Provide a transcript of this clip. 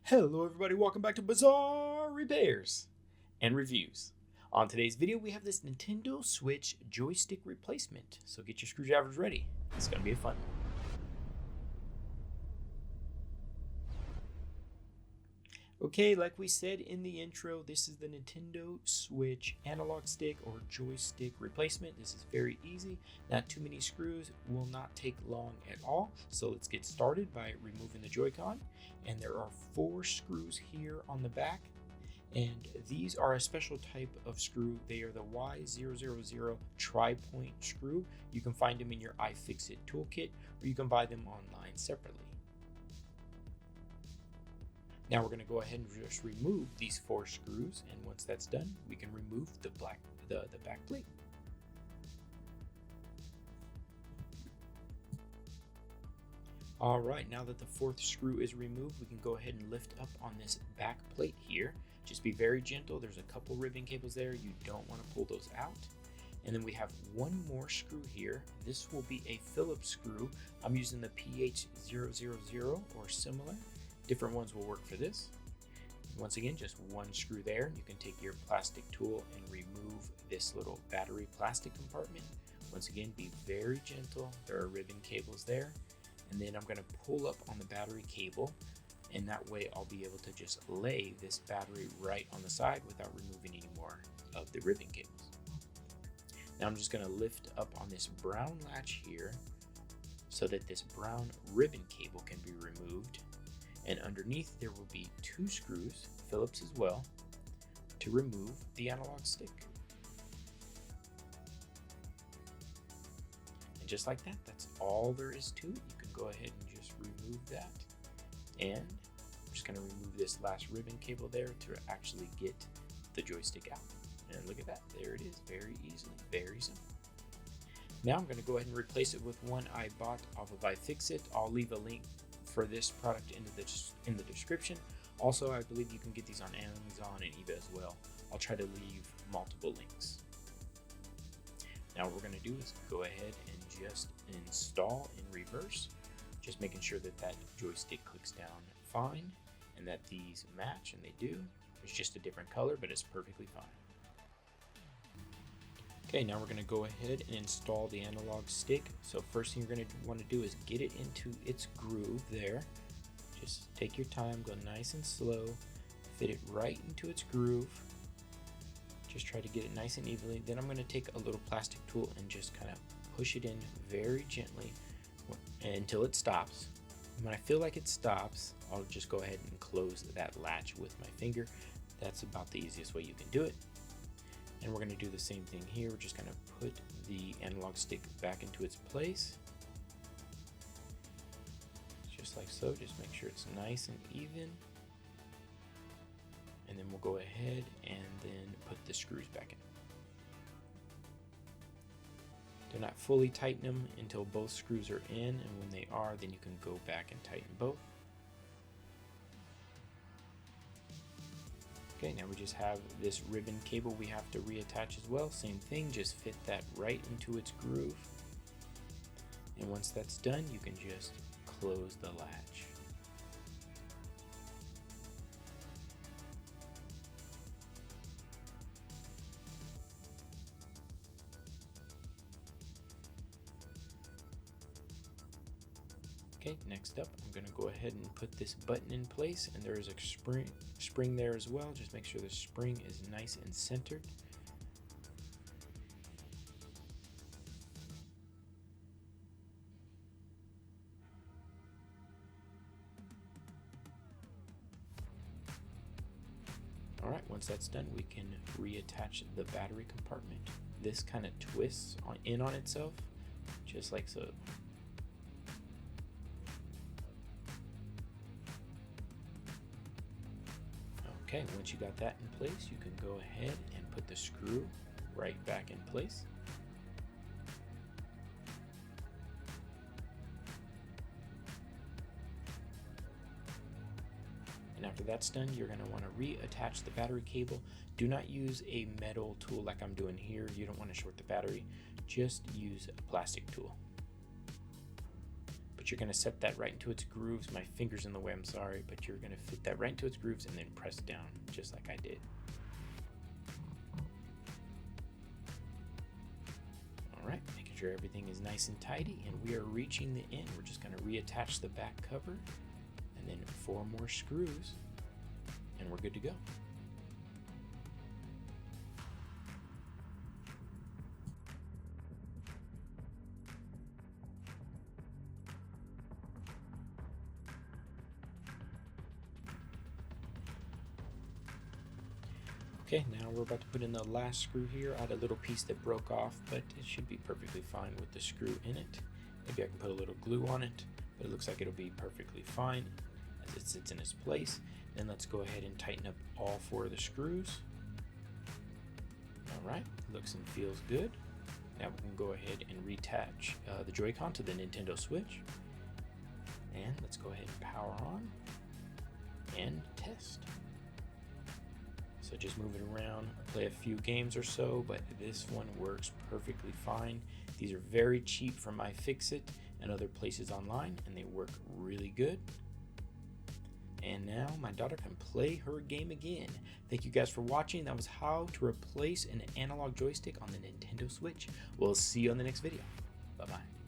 Hello everybody, welcome back to Bazzar Repairs and Reviews. On today's video we have this Nintendo Switch joystick replacement, so get your screwdrivers ready. It's going to be a fun one. Okay, like we said in the intro, this is the Nintendo Switch analog stick or joystick replacement. This is very easy, not too many screws, will not take long at all. So let's get started by removing the Joy-Con. And there are 4 screws here on the back. And these are a special type of screw. They are the Y000 tri-point screw. You can find them in your iFixit toolkit, or you can buy them online separately. Now we're going to go ahead and just remove these 4 screws, and once that's done, we can remove the back plate. Alright, now that the 4th screw is removed, we can go ahead and lift up on this back plate here. Just be very gentle, there's a couple ribbon cables there, you don't want to pull those out. And then we have one more screw here. This will be a Phillips screw. I'm using the PH000 or similar. Different ones will work for this. Once again, just one screw there. You can take your plastic tool and remove this little battery plastic compartment. Once again, be very gentle. There are ribbon cables there. And then I'm going to pull up on the battery cable, and that way I'll be able to just lay this battery right on the side without removing any more of the ribbon cables. Now I'm just going to lift up on this brown latch here so that this brown ribbon cable can be removed. And underneath there will be 2 screws, Phillips as well, to remove the analog stick. And just like that, that's all there is to it. You can go ahead and just remove that. And I'm just going to remove this last ribbon cable there to actually get the joystick out. And look at that, there it is, very easily, very simple. Now I'm going to go ahead and replace it with one I bought off of iFixit. I'll leave a link for this product in the description. Also, I believe you can get these on Amazon and eBay as well. I'll try to leave multiple links. Now what we're going to do is go ahead and just install in reverse, just making sure that that joystick clicks down fine and that these match, and they do. It's just a different color, but it's perfectly fine. Okay, now we're going to go ahead and install the analog stick. So first thing you're going to want to do is get it into its groove there. Just take your time, go nice and slow, fit it right into its groove. Just try to get it nice and evenly. Then I'm going to take a little plastic tool and just kind of push it in very gently until it stops. When I feel like it stops, I'll just go ahead and close that latch with my finger. That's about the easiest way you can do it. And we're going to do the same thing here. We're just going to put the analog stick back into its place. Just like so. Just make sure it's nice and even. And then we'll go ahead and then put the screws back in. Do not fully tighten them until both screws are in, and when they are, then you can go back and tighten both. Okay, now we just have this ribbon cable we have to reattach as well. Same thing, just fit that right into its groove. And once that's done, you can just close the latch. Okay, next up, I'm going to go ahead and put this button in place, and there is a spring there as well. Just make sure the spring is nice and centered. Alright, once that's done, we can reattach the battery compartment. This kind of twists in on itself, just like so. Okay, once you got that in place, you can go ahead and put the screw right back in place. And after that's done, you're going to want to reattach the battery cable. Do not use a metal tool like I'm doing here. You don't want to short the battery. Just use a plastic tool. but you're going to set that right into its grooves. My finger's in the way, I'm sorry, but you're going to fit that right into its grooves and then press down just like I did. All right, making sure everything is nice and tidy, and we are reaching the end. We're just going to reattach the back cover and then 4 more screws, and we're good to go. Okay, now we're about to put in the last screw here. I had a little piece that broke off, but it should be perfectly fine with the screw in it. Maybe I can put a little glue on it, but it looks like it'll be perfectly fine as it sits in its place. Then let's go ahead and tighten up all 4 of the screws. All right, looks and feels good. Now we can go ahead and reattach the Joy-Con to the Nintendo Switch. And let's go ahead and power on and test. So just move it around, play a few games or so, but this one works perfectly fine. These are very cheap from iFixit and other places online, and they work really good. And now my daughter can play her game again. Thank you guys for watching. That was how to replace an analog joystick on the Nintendo Switch. We'll see you on the next video. Bye-bye.